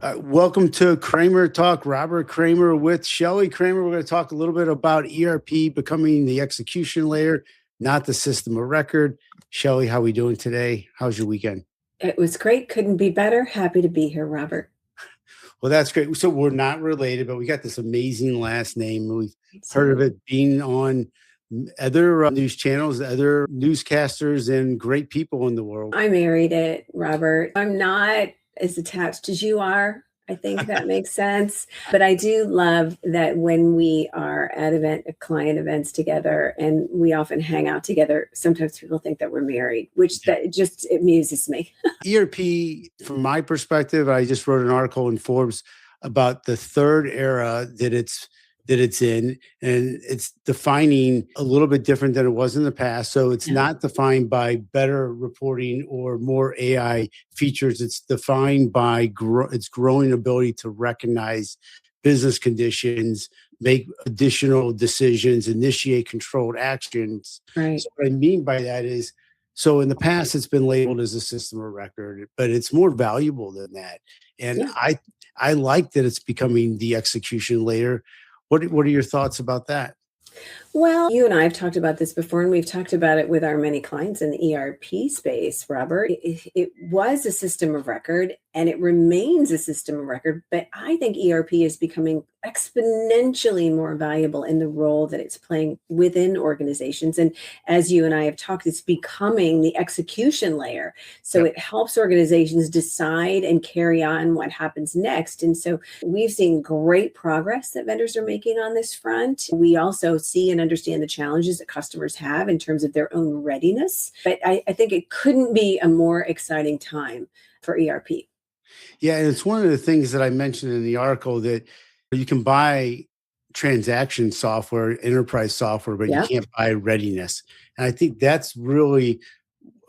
Welcome to KramerTALK. Robert Kramer with Shelly Kramer. We're going to talk a little bit about ERP becoming the execution layer, not the system of record. Shelly, how are we doing today? How's your weekend? It was great. Couldn't be better. Happy to be here, Robert. Well, that's great. So we're not related, but we got this amazing last name. We've heard of it being on other news channels, other newscasters, and great people in the world. I married it, Robert. I'm not as attached as you are. I think that makes sense. But I do love that when we are at client events together, and we often hang out together, sometimes people think that we're married, which that just amuses me. ERP, from my perspective, I just wrote an article in Forbes about the third era that it's in, and it's defining a little bit different than it was in the past. So it's not defined by better reporting or more AI features. It's defined by its growing ability to recognize business conditions, make additional decisions, initiate controlled actions. Right. So what I mean by that is, so in the past, it's been labeled as a system of record, but it's more valuable than that. And I like that it's becoming the execution layer. What are your thoughts about that? Well, you and I have talked about this before, and we've talked about it with our many clients in the ERP space, Robert. It was a system of record, and it remains a system of record, but I think ERP is becoming exponentially more valuable in the role that it's playing within organizations. And as you and I have talked, it's becoming the execution layer. So it helps organizations decide and carry on what happens next. And so we've seen great progress that vendors are making on this front. We also see and understand the challenges that customers have in terms of their own readiness. But I think it couldn't be a more exciting time for ERP. Yeah, and it's one of the things that I mentioned in the article, that you can buy transaction software, enterprise software, but you can't buy readiness. And I think that's really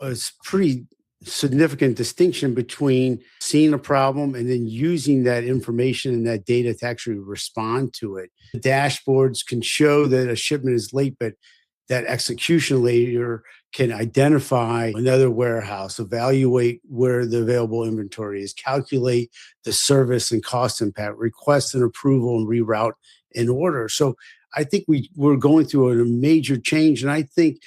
a pretty significant distinction between seeing a problem and then using that information and that data to actually respond to it. The dashboards can show that a shipment is late, but that execution layer can identify another warehouse, evaluate where the available inventory is, calculate the service and cost impact, request an approval and reroute an order. So I think we're going through a major change. And I think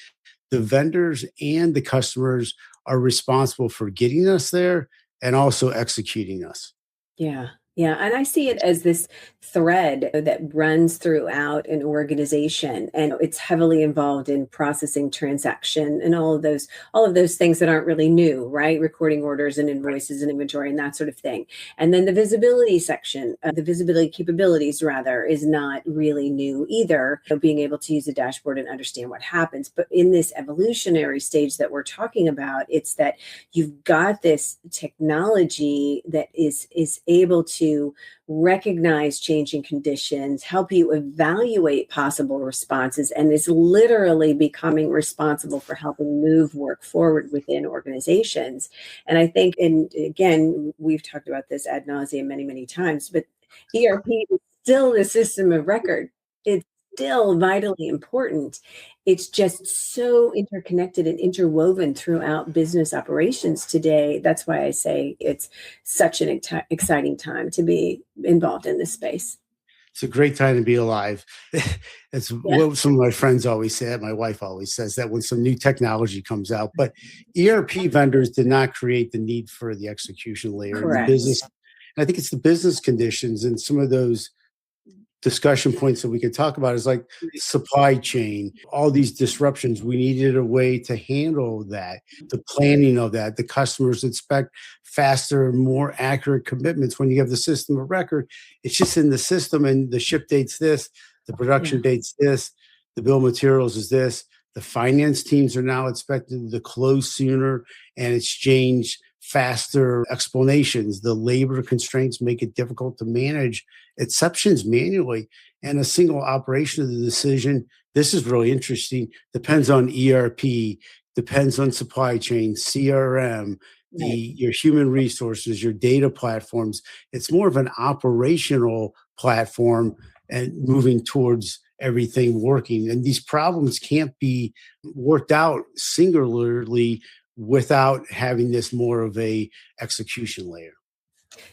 the vendors and the customers are responsible for getting us there and also executing us. Yeah. Yeah. And I see it as this thread that runs throughout an organization, and it's heavily involved in processing transaction and all of those things that aren't really new, right? Recording orders and invoices and inventory and that sort of thing. And then the visibility section, the visibility capabilities rather, is not really new either. Being able to use a dashboard and understand what happens. But in this evolutionary stage that we're talking about, it's that you've got this technology that is able to recognize changing conditions, help you evaluate possible responses, and is literally becoming responsible for helping move work forward within organizations. And I think, and again, we've talked about this ad nauseum many, many times, but ERP is still the system of record. It's still vitally important. It's just so interconnected and interwoven throughout business operations today. That's why I say it's such an exciting time to be involved in this space. It's a great time to be alive. It's what some of my friends always say. My wife always says that when some new technology comes out. But ERP vendors did not create the need for the execution layer in the business. And I think it's the business conditions and some of those discussion points that we could talk about is like supply chain, all these disruptions. We needed a way to handle that, the planning of that. The customers expect faster, more accurate commitments. When you have the system of record, it's just in the system, and the ship date's this, the production date's this, the bill of materials is this. The finance teams are now expected to close sooner and exchange faster explanations. The labor constraints make it difficult to manage exceptions manually, and a single operation of the decision. This is really interesting. Depends on ERP, depends on supply chain, CRM, your human resources, your data platforms. It's more of an operational platform and moving towards everything working. And these problems can't be worked out singularly without having this more of a execution layer.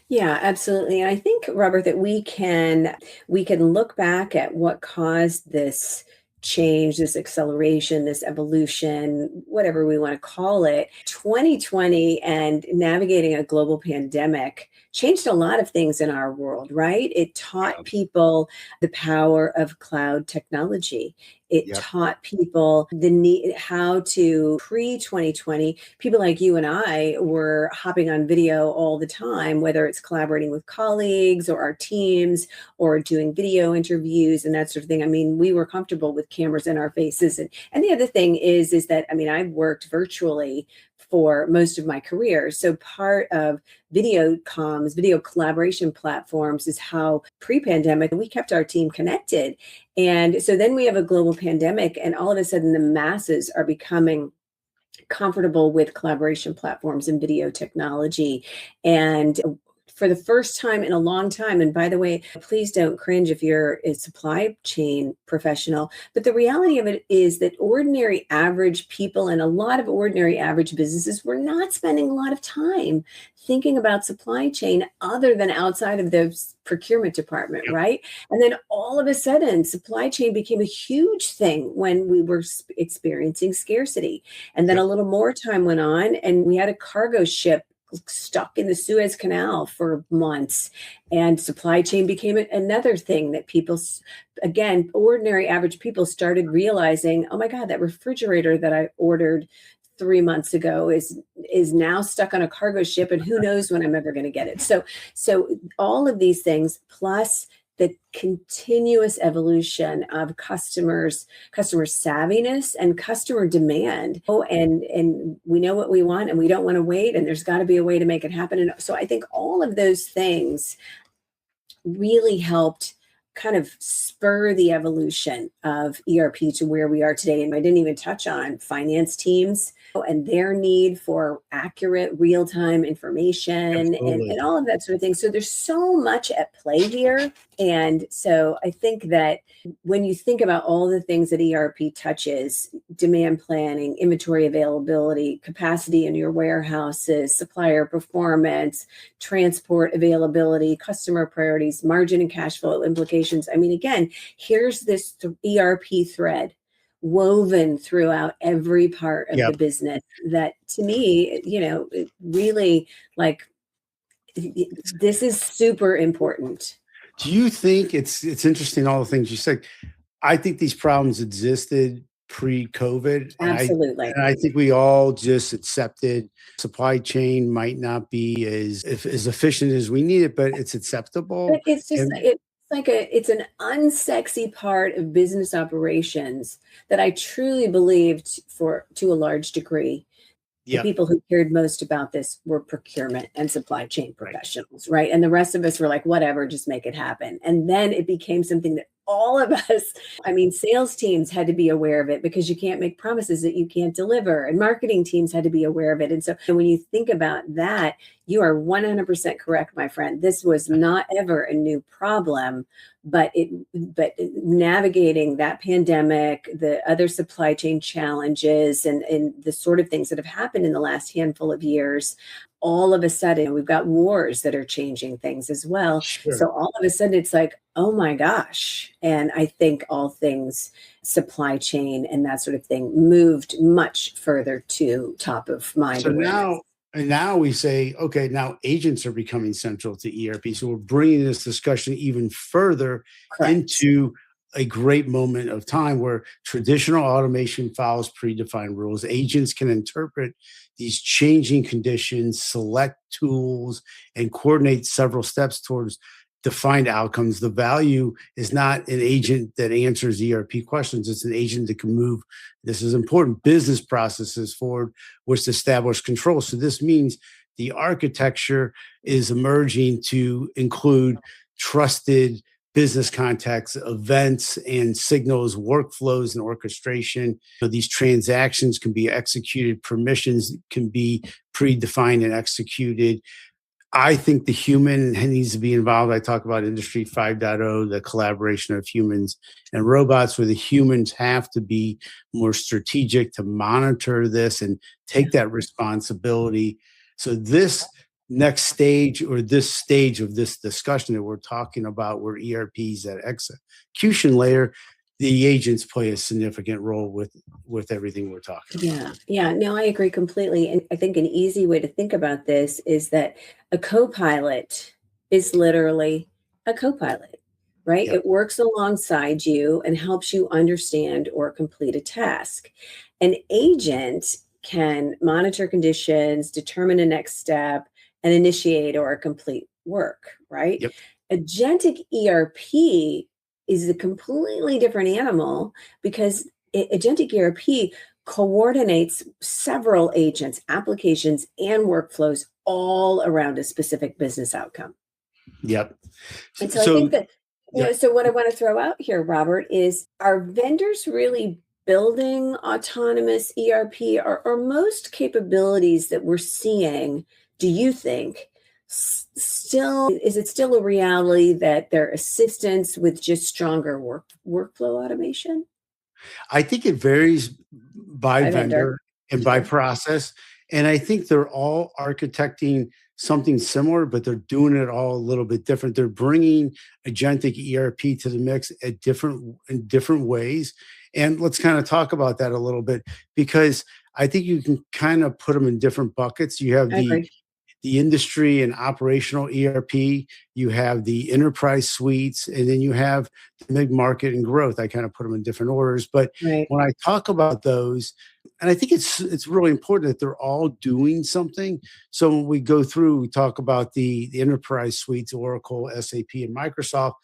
Yeah, absolutely. And I think, Robert, that we can look back at what caused this change, this acceleration, this evolution, whatever we want to call it. 2020 and navigating a global pandemic changed a lot of things in our world, right? It taught Yep. people the power of cloud technology. It Yep. taught people the need, how to pre-2020, people like you and I were hopping on video all the time, whether it's collaborating with colleagues or our teams or doing video interviews and that sort of thing. I mean, we were comfortable with cameras in our faces. And the other thing is that, I mean, I've worked virtually for most of my career. So part of video comms, video collaboration platforms is how pre-pandemic we kept our team connected. And so then we have a global pandemic, and all of a sudden the masses are becoming comfortable with collaboration platforms and video technology. And for the first time in a long time, and by the way, please don't cringe if you're a supply chain professional, but the reality of it is that ordinary average people and a lot of ordinary average businesses were not spending a lot of time thinking about supply chain other than outside of the procurement department, Yep. right? And then all of a sudden, supply chain became a huge thing when we were experiencing scarcity. And then Yep. a little more time went on, and we had a cargo ship stuck in the Suez Canal for months. And supply chain became another thing that people, again, ordinary average people started realizing, oh my God, that refrigerator that I ordered 3 months ago is now stuck on a cargo ship, and who knows when I'm ever going to get it. So all of these things, plus the continuous evolution of customer savviness and customer demand. Oh, and we know what we want, and we don't want to wait, and there's got to be a way to make it happen. And so I think all of those things really helped kind of spur the evolution of ERP to where we are today. And I didn't even touch on finance teams and their need for accurate real-time information and all of that sort of thing. So there's so much at play here. And so I think that when you think about all the things that ERP touches, demand planning, inventory availability, capacity in your warehouses, supplier performance, transport availability, customer priorities, margin and cash flow implications. I mean, again, here's this ERP thread woven throughout every part of the Yep. business that to me, it really like this is super important. Do you think it's interesting all the things you said? I think these problems existed pre-COVID, and Absolutely. I think we all just accepted supply chain might not be as efficient as we need it, but it's acceptable. But it's just And it's an unsexy part of business operations that I truly believed for to a large degree. The yep, people who cared most about this were procurement and supply chain right. professionals, right? And the rest of us were like, whatever, just make it happen. And then it became something that all of us, I mean, sales teams had to be aware of it because you can't make promises that you can't deliver. And marketing teams had to be aware of it. And so when you think about that, you are 100% correct, my friend. This was not ever a new problem, but navigating that pandemic, the other supply chain challenges, and the sort of things that have happened in the last handful of years, all of a sudden we've got wars that are changing things as well. Sure. So all of a sudden it's like, oh my gosh. And I think all things supply chain and that sort of thing moved much further to top of mind So awareness. now we say, okay, now agents are becoming central to ERP. So we're bringing this discussion even further Correct. into a great moment of time where traditional automation follows predefined rules. Agents can interpret these changing conditions, select tools, and coordinate several steps towards defined outcomes. The value is not an agent that answers ERP questions. It's an agent that can move, this is important, business processes forward, which establish control. So this means the architecture is emerging to include trusted business context, events and signals, workflows and orchestration. So these transactions can be executed, permissions can be predefined and executed. I think the human needs to be involved. I talk about Industry 5.0, the collaboration of humans and robots, where the humans have to be more strategic to monitor this and take that responsibility. So this next stage or this stage of this discussion that we're talking about, where ERPs at execution layer, the agents play a significant role with everything we're talking about. Yeah, no, I agree completely. And I think an easy way to think about this is that a copilot is literally a copilot, right? Yep. It works alongside you and helps you understand or complete a task. An agent can monitor conditions, determine a next step, and initiate or complete work, right? Yep. Agentic ERP is a completely different animal because Agentic ERP coordinates several agents, applications, and workflows all around a specific business outcome. Yep. And so I think that, yep. so what I want to throw out here, Robert, is, are vendors really building autonomous ERP? Or most capabilities that we're seeing, do you think, is it still a reality that they're assistants with just stronger workflow automation? I think it varies by vendor and by process. And I think they're all architecting something similar, but they're doing it all a little bit different. They're bringing agentic ERP to the mix in different ways. And let's kind of talk about that a little bit, because I think you can kind of put them in different buckets. You have the industry and operational ERP, you have the enterprise suites, and then you have the mid-market and growth. I kind of put them in different orders. But when I talk about those, and I think it's really important that they're all doing something. So when we go through, we talk about the enterprise suites, Oracle, SAP, and Microsoft.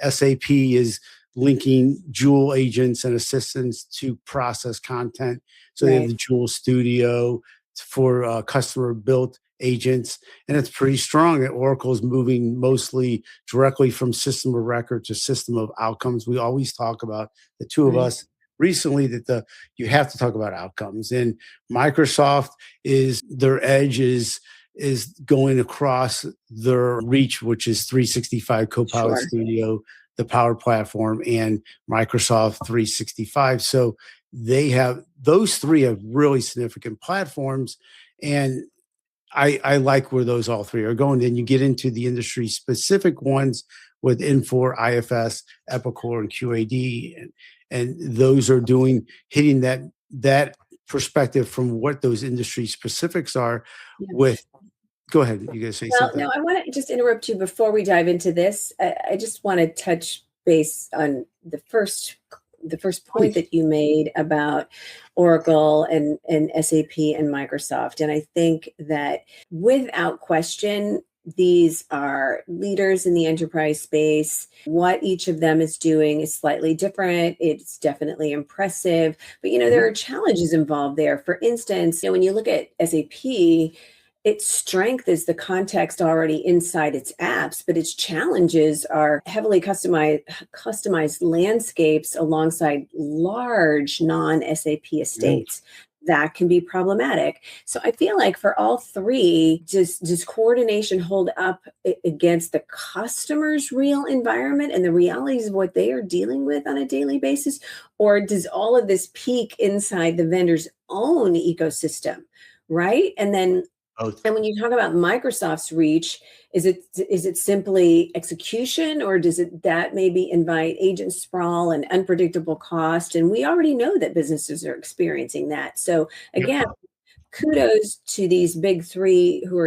SAP is linking Joule agents and assistants to process content. So they have the Joule Studio for customer-built agents, and it's pretty strong. Oracle is moving mostly directly from system of record to system of outcomes. We always talk about, the two of us recently, that you have to talk about outcomes. And Microsoft, is their edge is going across their reach, which is 365 Copilot Studio, the Power Platform, and Microsoft 365. So those three have really significant platforms, and I like where those all three are going. Then you get into the industry specific ones with Infor, IFS, Epicor, and QAD, and those are hitting that perspective from what those industry specifics are. Go ahead, you guys say something. No, I want to just interrupt you before we dive into this. I just want to touch base on the first point that you made about Oracle and SAP and Microsoft. And I think that without question, these are leaders in the enterprise space. What each of them is doing is slightly different. It's definitely impressive, but there are challenges involved there. For instance, when you look at SAP, its strength is the context already inside its apps, but its challenges are heavily customized landscapes alongside large non-SAP estates. That can be problematic. So I feel like for all three, does coordination hold up against the customer's real environment and the realities of what they are dealing with on a daily basis? Or does all of this peak inside the vendor's own ecosystem, right? And then and when you talk about Microsoft's reach, is it simply execution, or does that maybe invite agent sprawl and unpredictable cost? And we already know that businesses are experiencing that. So again, kudos to these big three who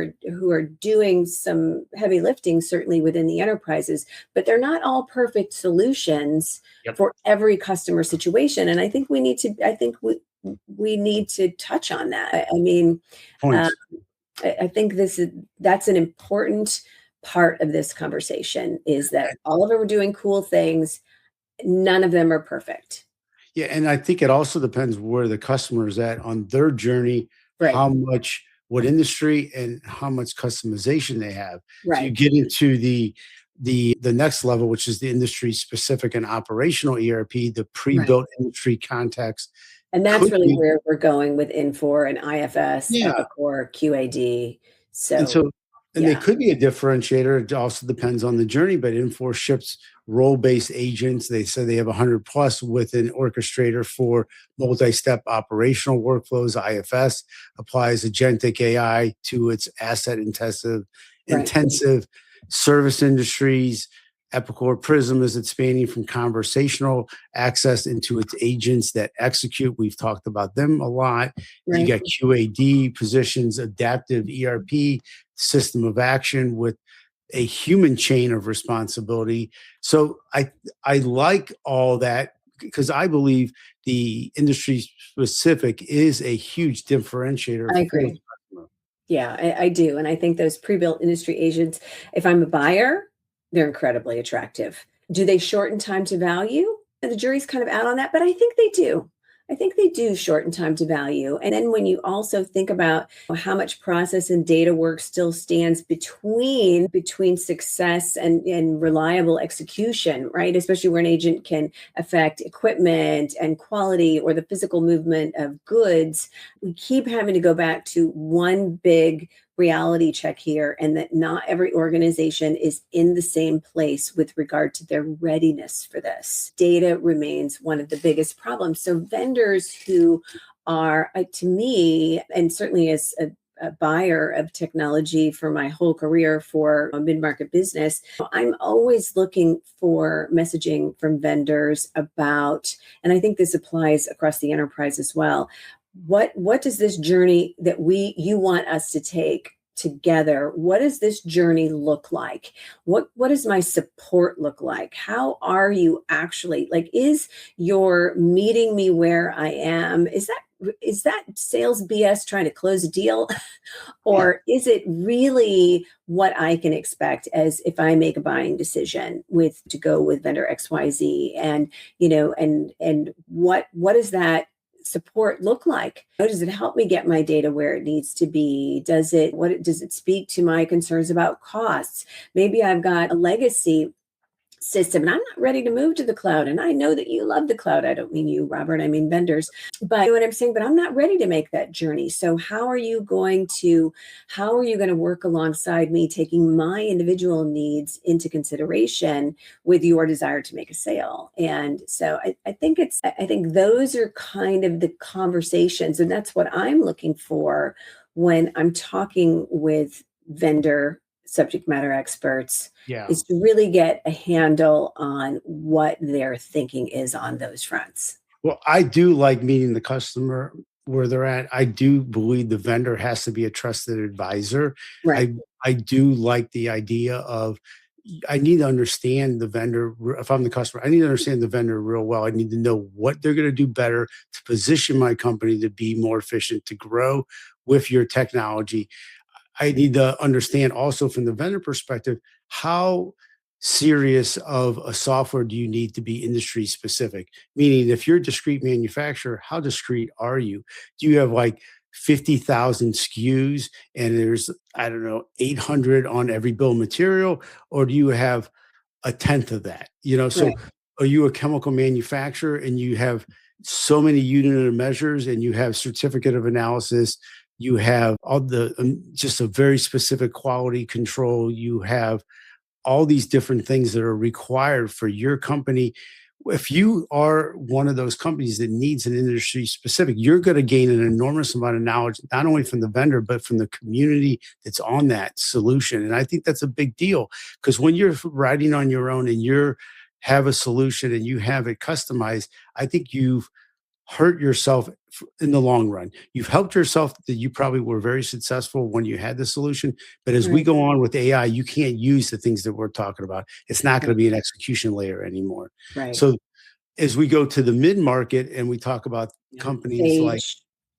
are doing some heavy lifting, certainly within the enterprises, but they're not all perfect solutions for every customer situation. And I think we need to touch on that. I mean, I think that's an important part of this conversation, is that all of them are doing cool things. None of them are perfect. Yeah. And I think it also depends where the customer is at on their journey, what industry and how much customization they have. So you get into the next level, which is the industry specific and operational ERP, the pre-built industry context. And that's really where we're going with Infor and IFS, Epicor, QAD. So And they Yeah. could be a differentiator. It also depends on the journey, but Infor ships role-based agents. They say they have 100 plus with an orchestrator for multi-step operational workflows. IFS applies agentic AI to its Right. intensive service industries. Epicor Prism is expanding from conversational access into its agents that execute. We've talked about them a lot. You Right. got QAD positions, adaptive ERP, system of action with a human chain of responsibility. So I like all that because I believe the industry specific is a huge differentiator I for the agree. customer. Yeah, I do. And I think those pre-built industry agents, if I'm a buyer, they're incredibly attractive. Do they shorten time to value? And the jury's kind of out on that, but I think they do. I think they do shorten time to value. And then when you also think about how much process and data work still stands between success and reliable execution, right? Especially where an agent can affect equipment and quality or the physical movement of goods, we keep having to go back to one big reality check here, and that not every organization is in the same place with regard to their readiness for this. Data remains one of the biggest problems. So vendors who are, to me, and certainly as a buyer of technology for my whole career for a mid-market business, I'm always looking for messaging from vendors about, and I think this applies across the enterprise as well, what does this journey that you want us to take together, what does this journey look like? What does my support look like? How are you actually, like, is your meeting me where I am, is that sales BS trying to close a deal? Yeah. Or is it really what I can expect as if I make a buying decision to go with vendor XYZ? And what does that support look like? Does it help me get my data where it needs to be? Does it speak to my concerns about costs? Maybe I've got a legacy system and I'm not ready to move to the cloud. And I know that you love the cloud. I don't mean you, Robert, I mean vendors. But you know what I'm saying? But I'm not ready to make that journey. So how are you going to work alongside me, taking my individual needs into consideration with your desire to make a sale? And so I think those are kind of the conversations, and that's what I'm looking for when I'm talking with vendor subject matter experts, Yeah. is to really get a handle on what their thinking is on those fronts. Well, I do like meeting the customer where they're at. I do believe the vendor has to be a trusted advisor. Right. I do like the idea of I need to understand the vendor. If I'm the customer, I need to understand the vendor real well. I need to know what they're going to do better to position my company to be more efficient, to grow with your technology. I need to understand also from the vendor perspective, how serious of a software do you need to be industry specific? Meaning, if you're a discrete manufacturer, how discrete are you? Do you have like 50,000 SKUs and there's, I don't know, 800 on every bill of material? Or do you have a tenth of that? Right. So are you a chemical manufacturer and you have so many unit of measures and you have certificate of analysis, you have all the just a very specific quality control, you have all these different things that are required for your company. If you are one of those companies that needs an industry specific, you're going to gain an enormous amount of knowledge, not only from the vendor, but from the community that's on that solution. And I think that's a big deal because when you're riding on your own and you have a solution and you have it customized, I think you've hurt yourself in the long run. You've helped yourself that you probably were very successful when you had the solution. But as we Right. go on with AI, you can't use the things that we're talking about. It's not going Right. to be an execution layer anymore. Right. So as we go to the mid market and we talk about Yeah. companies like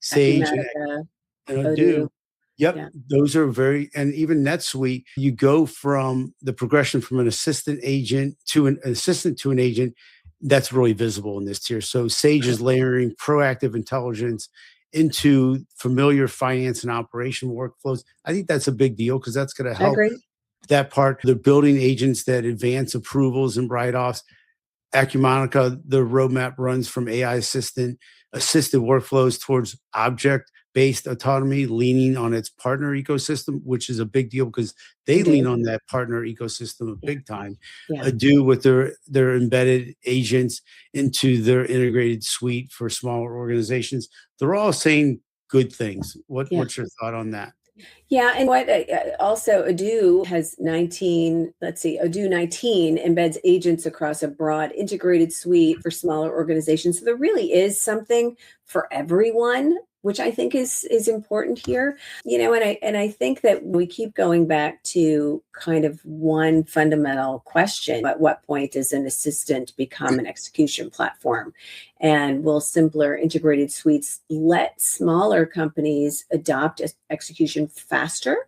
Sage, Sage Acumatica, and Odoo. Odoo, yep, Yeah. those are very, and even NetSuite, you go from the progression from an assistant agent to an assistant to an agent. That's really visible in this tier. So Sage is layering proactive intelligence into familiar finance and operation workflows. I think that's a big deal because that's going to I help agree. that part. They're building agents that advance approvals and write-offs. Acumatica, the roadmap runs from AI assistant assisted workflows towards object-based autonomy, leaning on its partner ecosystem, which is a big deal because they lean Indeed. on that partner ecosystem a Yeah. big time. Yeah. Do with their embedded agents into their integrated suite for smaller organizations. They're all saying good things. Yeah. What's your thought on that? Yeah, and what also Odoo has 19, let's see, Odoo 19 embeds agents across a broad integrated suite for smaller organizations. So there really is something for everyone, which I think is important here. And I think that we keep going back to kind of one fundamental question. At what point does an assistant become an execution platform? And will simpler integrated suites let smaller companies adopt execution faster?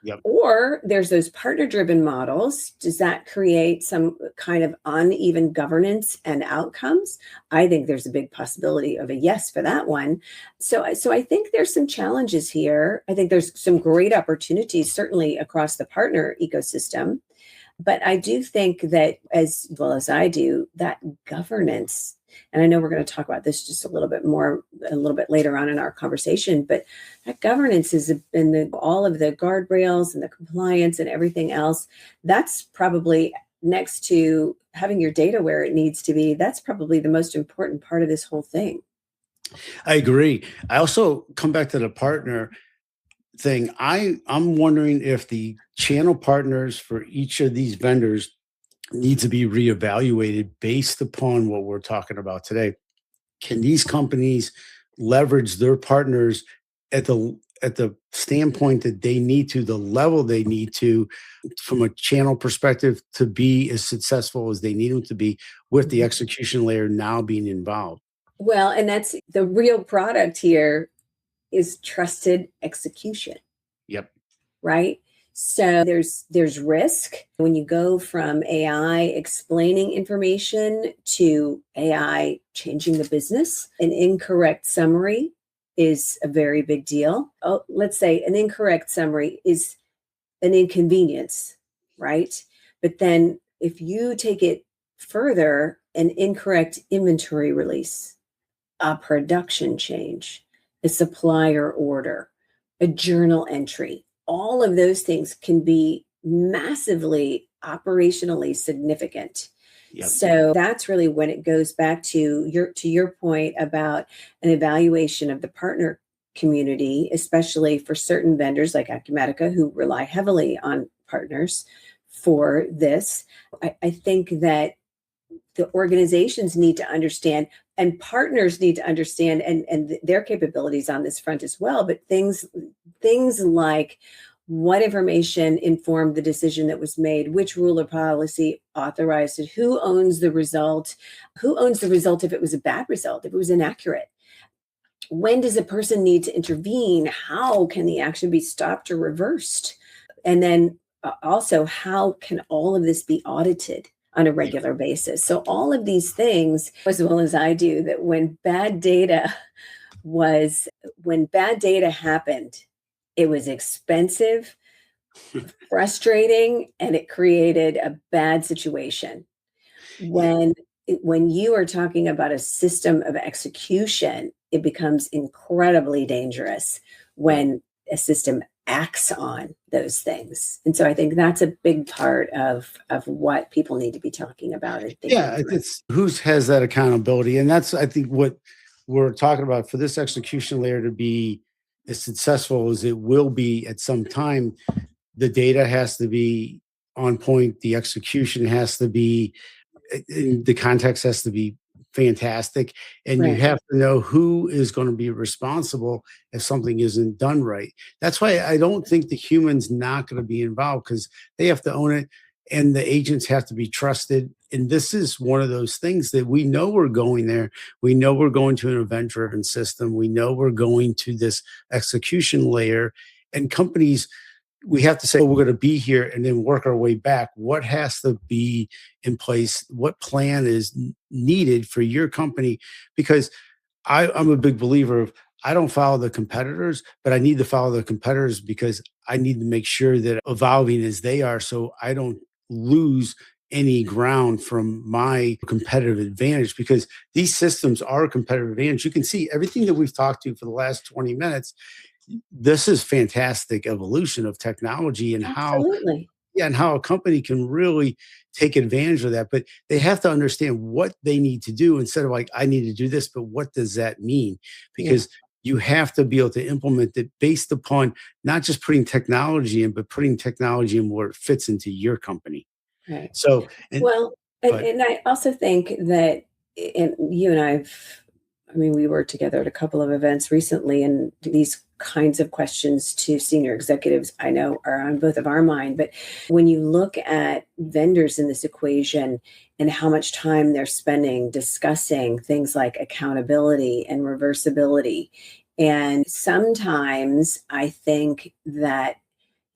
Yep. Or there's those partner driven models. Does that create some kind of uneven governance and outcomes? I think there's a big possibility of a yes for that one. So I think there's some challenges here. I think there's some great opportunities, certainly across the partner ecosystem. But I do think that, as well as I do, that governance, and I know we're going to talk about this just a little bit more, a little bit later on in our conversation, but that governance is in all of the guardrails and the compliance and everything else. That's probably, next to having your data where it needs to be, that's probably the most important part of this whole thing. I agree. I also come back to the partner thing. I'm wondering if the channel partners for each of these vendors need to be reevaluated based upon what we're talking about today. Can these companies leverage their partners at the standpoint that they need to, the level they need to, from a channel perspective, to be as successful as they need them to be, with the execution layer now being involved? Well, and that's the real product here, is trusted execution. Yep. Right? So there's risk when you go from AI explaining information to AI changing the business. An incorrect summary is a very big deal. Oh, let's say an incorrect summary is an inconvenience, right? But then if you take it further, an incorrect inventory release, a production change, a supplier order, a journal entry, all of those things can be massively operationally significant. Yep. So that's really when it goes back to your point about an evaluation of the partner community, especially for certain vendors like Acumatica, who rely heavily on partners for this. I think that the organizations need to understand, and partners need to understand, and their capabilities on this front as well. But things like, what information informed the decision that was made, which rule or policy authorized it, who owns the result if it was a bad result, if it was inaccurate, when does a person need to intervene, how can the action be stopped or reversed, and then also how can all of this be audited on a regular basis. So all of these things, as well as I do, that when bad data happened, it was expensive, frustrating, and it created a bad situation. When you are talking about a system of execution, it becomes incredibly dangerous when a system acts on those things. And so I think that's a big part of what people need to be talking about and thinking through. It's who has that accountability. And that's, I think, what we're talking about. For this execution layer to be as successful as it will be at some time, the data has to be on point, the execution has to be, the context has to be fantastic, and you Right. have to know who is going to be responsible if something isn't done right. That's why I don't think the human's not going to be involved, because they have to own it, and the agents have to be trusted. And this is one of those things that we know we're going there. We know we're going to an event-driven system. We know we're going to this execution layer, and companies, we have to say, we're going to be here and then work our way back. What has to be in place? What plan is needed for your company? Because I'm a big believer of, I don't follow the competitors, but I need to follow the competitors because I need to make sure that evolving as they are, so I don't lose any ground from my competitive advantage, because these systems are a competitive advantage. You can see everything that we've talked to for the last 20 minutes. This is fantastic evolution of technology, and how, Absolutely. yeah, and how a company can really take advantage of that. But they have to understand what they need to do, instead of like, I need to do this, but what does that mean? Yeah. Because you have to be able to implement it based upon not just putting technology in, but putting technology in where it fits into your company. Right. So, and Well, but and I also think that, and you and I mean, we worked together at a couple of events recently, and these kinds of questions to senior executives I know are on both of our mind. But when you look at vendors in this equation and how much time they're spending discussing things like accountability and reversibility, and sometimes I think that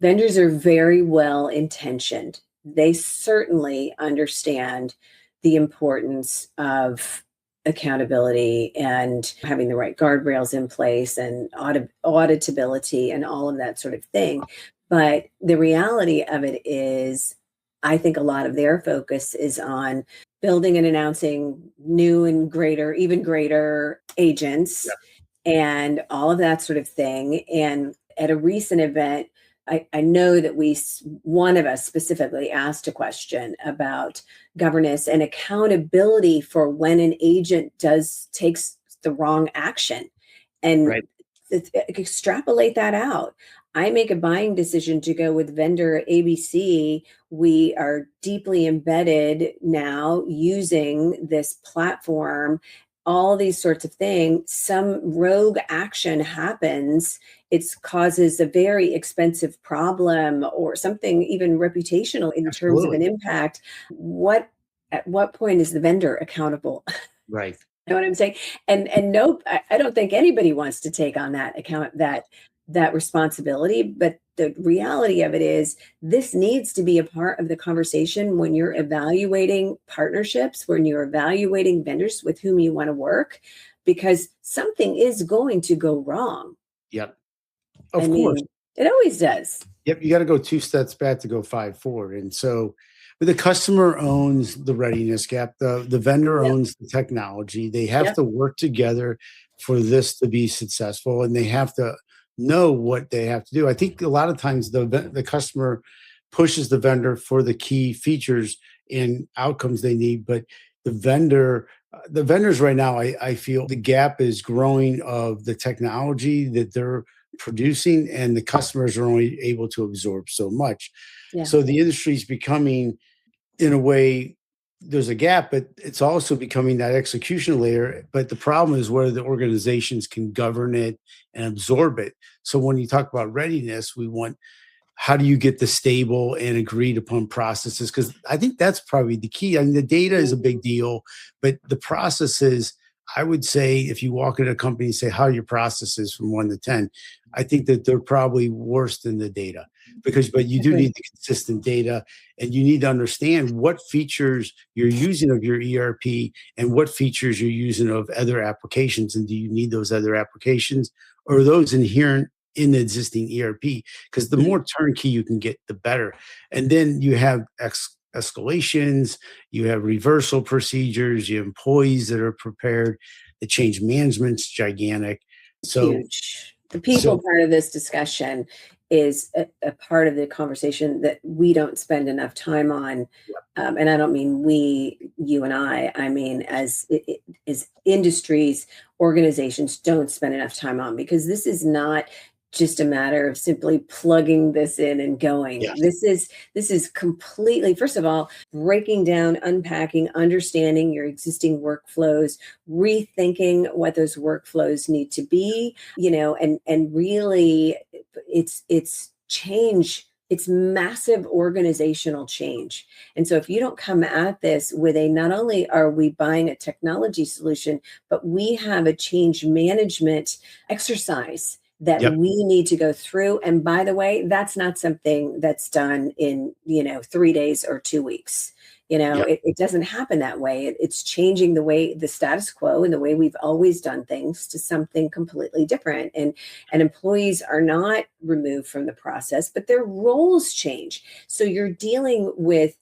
vendors are very well intentioned. They certainly understand the importance of accountability and having the right guardrails in place and auditability and all of that sort of thing. But the reality of it is, I think a lot of their focus is on building and announcing new and greater, even greater agents and all of that sort of thing. And at a recent event, I know that one of us specifically asked a question about governance and accountability for when an agent takes the wrong action, and right, extrapolate that out. I make a buying decision to go with vendor ABC. We are deeply embedded now using this platform, all these sorts of things. Some rogue action happens, it causes a very expensive problem or something even reputational in terms of an absolutely, impact. At what point is the vendor accountable? right. Know what I'm saying? And nope, I don't think anybody wants to take on that responsibility. But the reality of it is, this needs to be a part of the conversation when you're evaluating partnerships, when you're evaluating vendors with whom you want to work, because something is going to go wrong. Yep, I of course. mean, it always does. Yep, you got to go two steps back to go five forward. And so, but the customer owns the readiness gap. The vendor Yep. owns the technology. They have Yep. to work together for this to be successful, and they have to know what they have to do. I think a lot of times the customer pushes the vendor for the key features and outcomes they need, but the vendors right now, I feel the gap is growing of the technology that they're producing, and the customers are only able to absorb so much. Yeah. So the industry is becoming, in a way, there's a gap, but it's also becoming that execution layer. But the problem is whether the organizations can govern it and absorb it. So when you talk about readiness, we want, how do you get the stable and agreed upon processes? Because I think that's probably the key. I mean, the data is a big deal, but the processes, I would say, if you walk into a company and say, how are your processes from 1 to 10? I think that they're probably worse than the data, but you do Agree. need the consistent data, and you need to understand what features you're using of your ERP and what features you're using of other applications. And do you need those other applications, or are those inherent in the existing ERP? Because the more turnkey you can get, the better. And then you have escalations, you have reversal procedures, you have employees that are prepared. The change management's gigantic. So, Huge. The people so part of this discussion is a part of the conversation that we don't spend enough time on. And I don't mean we, you and I mean as industries, organizations don't spend enough time on, because this is not just a matter of simply plugging this in and going. yes, This is completely, first of all, breaking down, unpacking, understanding your existing workflows, rethinking what those workflows need to be, and really it's change. It's massive organizational change. And so if you don't come at this with not only are we buying a technology solution, but we have a change management exercise that yep, we need to go through. And by the way, that's not something that's done in, 3 days or 2 weeks. yep, It doesn't happen that way. It's changing the status quo and the way we've always done things to something completely different. And employees are not removed from the process, but their roles change. So you're dealing with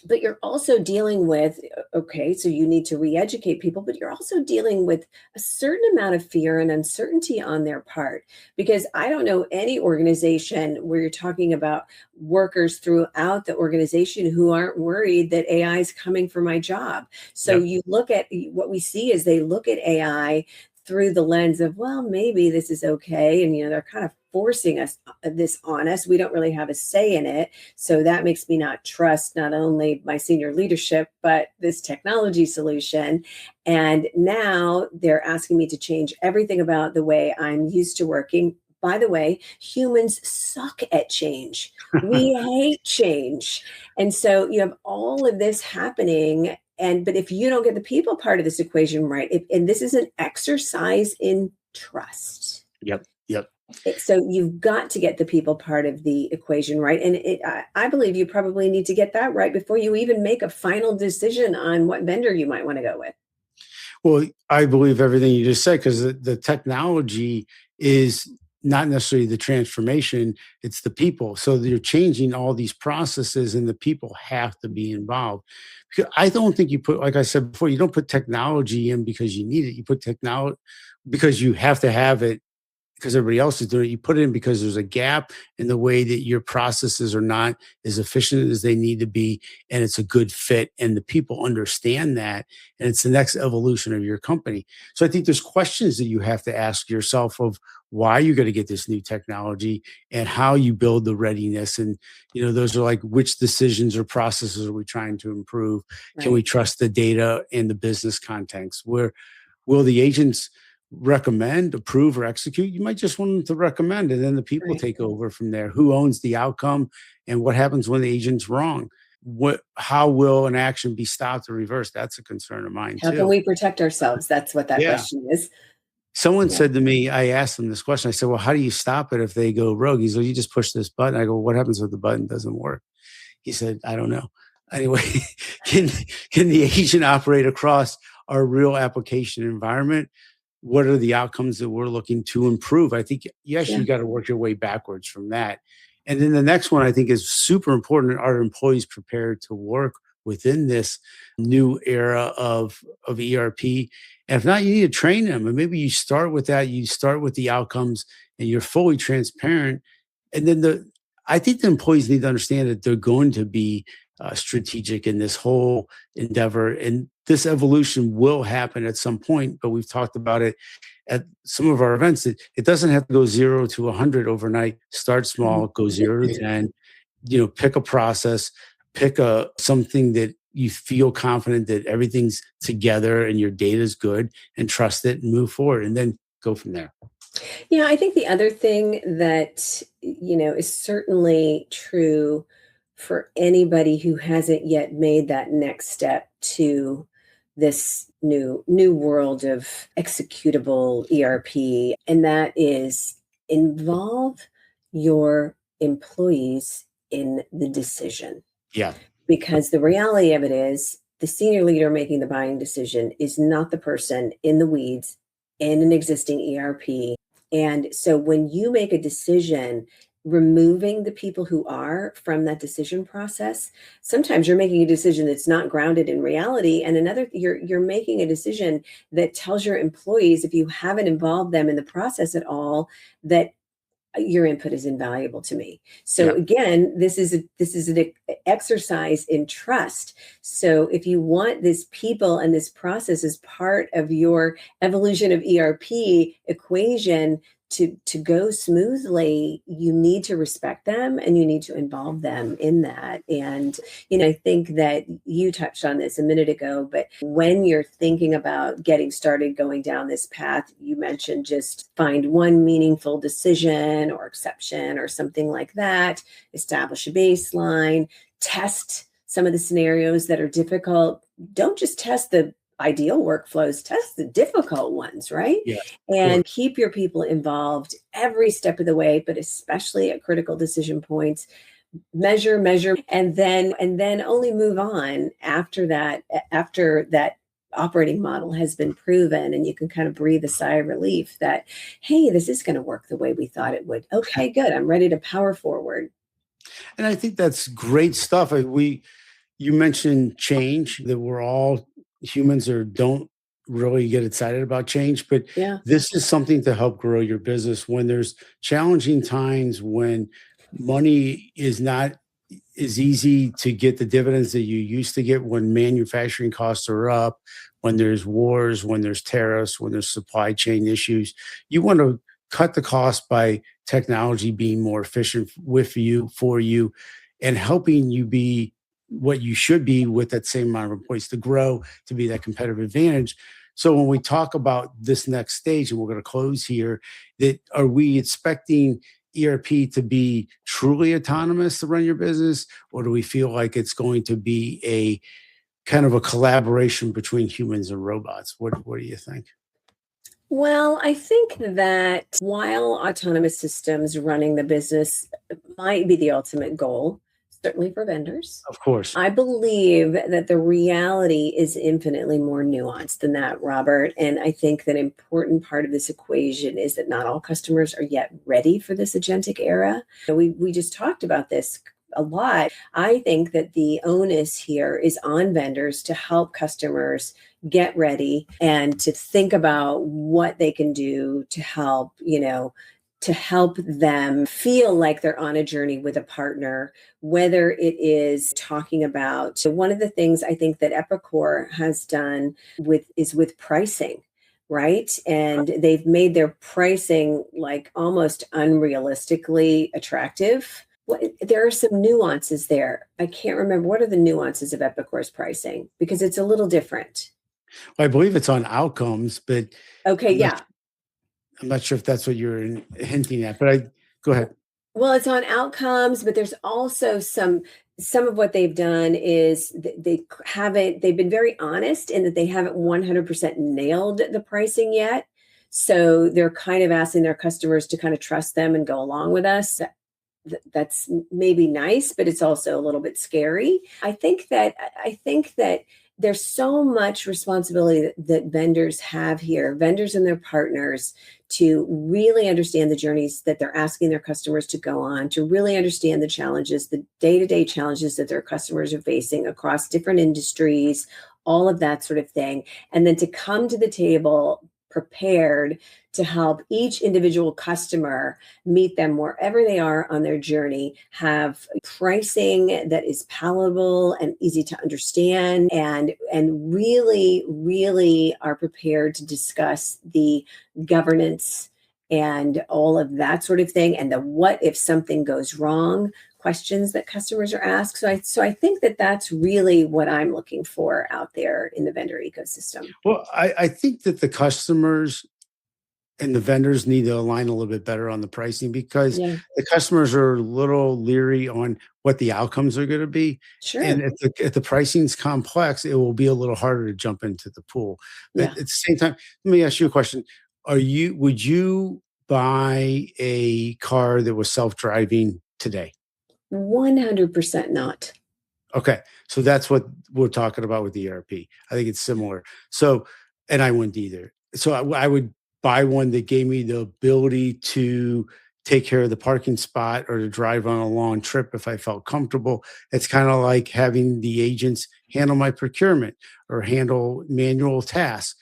But you're also dealing with, okay, so you need to re-educate people, but you're also dealing with a certain amount of fear and uncertainty on their part. Because I don't know any organization where you're talking about workers throughout the organization who aren't worried that AI is coming for my job. So Yep. you look at what we see is they look at AI through the lens of, well, maybe this is okay. And, they're kind of forcing us this on us. We don't really have a say in it. So that makes me not trust not only my senior leadership, but this technology solution. And now they're asking me to change everything about the way I'm used to working. By the way, humans suck at change. We hate change. And so you have all of this happening. But if you don't get the people part of this equation right, and this is an exercise in trust. Yep. Yep. So you've got to get the people part of the equation right. And I believe you probably need to get that right before you even make a final decision on what vendor you might want to go with. Well, I believe everything you just said, because the technology is not necessarily the transformation, it's the people. So you're changing all these processes and the people have to be involved. Because I don't think you put, like I said before, you don't put technology in because you need it. You put technology because you have to have it because everybody else is doing it. You put it in because there's a gap in the way that your processes are not as efficient as they need to be, and it's a good fit, and the people understand that, and it's the next evolution of your company. So I think there's questions that you have to ask yourself of why you're going to get this new technology and how you build the readiness. And those are like, which decisions or processes are we trying to improve? Can we Right. trust the data and the business context? Where will the agents recommend, approve, or execute? You might just want them to recommend, and then the people Right. take over from there. Who owns the outcome, and what happens when the agent's wrong? How will an action be stopped or reversed? That's a concern of mine How can too. we protect ourselves? That's what that Yeah. question is. Someone Yeah. said to me, I asked them this question. I said, "Well, how do you stop it if they go rogue?" He said, "You just push this button." I go, "What happens if the button doesn't work?" He said, "I don't know." Anyway, can can the agent operate across our real application environment? What are the outcomes that we're looking to improve? I think, yes, Yeah. you got to work your way backwards from that. And then the next one I think is super important. Are employees prepared to work within this new era of ERP? And if not, you need to train them. And maybe you start with that. You start with the outcomes and you're fully transparent. And then I think the employees need to understand that they're going to be strategic in this whole endeavor. And this evolution will happen at some point, but we've talked about it at some of our events. It doesn't have to go 0 to 100 overnight. Start small, go 0 to 10, pick a process, pick something that you feel confident that everything's together and your data is good, and trust it and move forward, and then go from there. Yeah, I think the other thing that, is certainly true for anybody who hasn't yet made that next step to this new world of executable ERP, and that is involve your employees in the decision. Yeah. Because the reality of it is the senior leader making the buying decision is not the person in the weeds in an existing ERP. And so when you make a decision, removing the people who are from that decision process, sometimes you're making a decision that's not grounded in reality. And another, you're making a decision that tells your employees, if you haven't involved them in the process at all, that your input is invaluable to me. So Yeah. again, this is an exercise in trust. So if you want this people and this process as part of your evolution of ERP equation to go smoothly, you need to respect them and you need to involve them in that. And I think that you touched on this a minute ago, but when you're thinking about getting started going down this path, you mentioned just find one meaningful decision or exception or something like that, establish a baseline, test some of the scenarios that are difficult. Don't just test the ideal workflows, test the difficult ones, right? Yeah. And keep your people involved every step of the way, but especially at critical decision points. Measure, and then only move on after that operating model has been proven, and you can kind of breathe a sigh of relief that, hey, this is going to work the way we thought it would. Okay, good. I'm ready to power forward. And I think that's great stuff. You mentioned change, that we're all humans or don't really get excited about change, but Yeah. this is something to help grow your business when there's challenging times, when money is not as easy to get the dividends that you used to get, when manufacturing costs are up, when there's wars, when there's tariffs, when there's supply chain issues. You want to cut the cost by technology being more efficient with you, for you, and helping you be what you should be with that same amount of employees to grow, to be that competitive advantage. So when we talk about this next stage, and we're going to close here, that are we expecting ERP to be truly autonomous to run your business, or do we feel like it's going to be a kind of a collaboration between humans and robots? What do you think? Well, I think that while autonomous systems running the business might be the ultimate goal, certainly for vendors, Of course. I believe that the reality is infinitely more nuanced than that, Robert. And I think that an important part of this equation is that not all customers are yet ready for this agentic era. We just talked about this a lot. I think that the onus here is on vendors to help customers get ready and to think about what they can do to help, to help them feel like they're on a journey with a partner, whether it is talking about. So one of the things I think that Epicor has done with pricing, right? And they've made their pricing like almost unrealistically attractive. There are some nuances there. I can't remember, what are the nuances of Epicor's pricing, because it's a little different. I believe it's on outcomes, but Okay, I'm not, yeah. I'm not sure if that's what you're hinting at. But I go ahead. Well, it's on outcomes, but there's also some of what they've done is they've been very honest in that they haven't 100% nailed the pricing yet. So they're kind of asking their customers to kind of trust them and go along with us. That's maybe nice, but it's also a little bit scary. I think that there's so much responsibility that vendors have here, vendors and their partners, to really understand the journeys that they're asking their customers to go on, to really understand the challenges, the day-to-day challenges that their customers are facing across different industries, all of that sort of thing. And then to come to the table prepared to help each individual customer meet them wherever they are on their journey, have pricing that is palatable and easy to understand, and really are prepared to discuss the governance and all of that sort of thing, and the what if something goes wrong questions that customers are asked. So I think that that's really what I'm looking for out there in the vendor ecosystem. Well, I think that the customers and the vendors need to align a little bit better on the pricing, because Yeah, the customers are a little leery on what the outcomes are going to be. And sure. if the pricing's complex, it will be a little harder to jump into the pool. But Yeah, at the same time, let me ask you a question. Would you buy a car that was self-driving today? 100% not. Okay. So that's what we're talking about with the ERP. I think it's similar. So, and I wouldn't either. So I would buy one that gave me the ability to take care of the parking spot or to drive on a long trip if I felt comfortable. It's kind of like having the agents handle my procurement or handle manual tasks,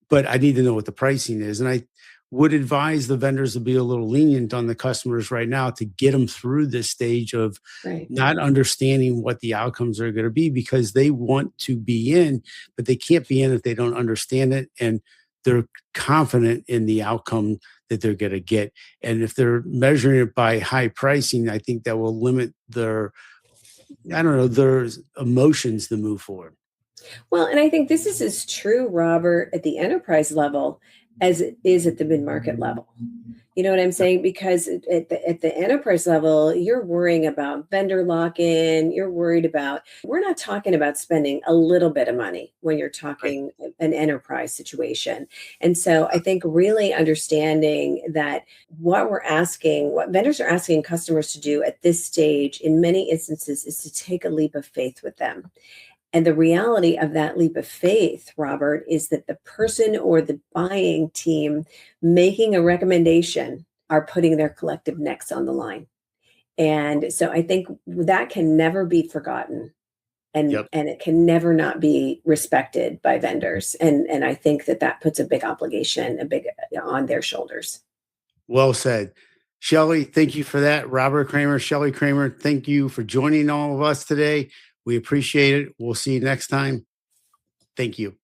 but I need to know what the pricing is. And I would advise the vendors to be a little lenient on the customers right now to get them through this stage of Right. not understanding what the outcomes are going to be, because they want to be in, but they can't be in if they don't understand it and they're confident in the outcome that they're going to get. And if they're measuring it by high pricing, I think that will limit their, I don't know, their emotions to move forward. Well, and I think this is as true, Robert, at the enterprise level as it is at the mid-market level. You know what I'm saying? Because at the enterprise level, you're worrying about vendor lock-in. We're not talking about spending a little bit of money when you're Right. talking an enterprise situation. And so I think really understanding that what vendors are asking customers to do at this stage, in many instances, is to take a leap of faith with them. And the reality of that leap of faith, Robert, is that the person or the buying team making a recommendation are putting their collective necks on the line. And so I think that can never be forgotten. and Yep. it can never not be respected by vendors. And I think that puts a big obligation, on their shoulders. Well said. Shelly, thank you for that. Robert Kramer, Shelly Kramer, thank you for joining all of us today. We appreciate it. We'll see you next time. Thank you.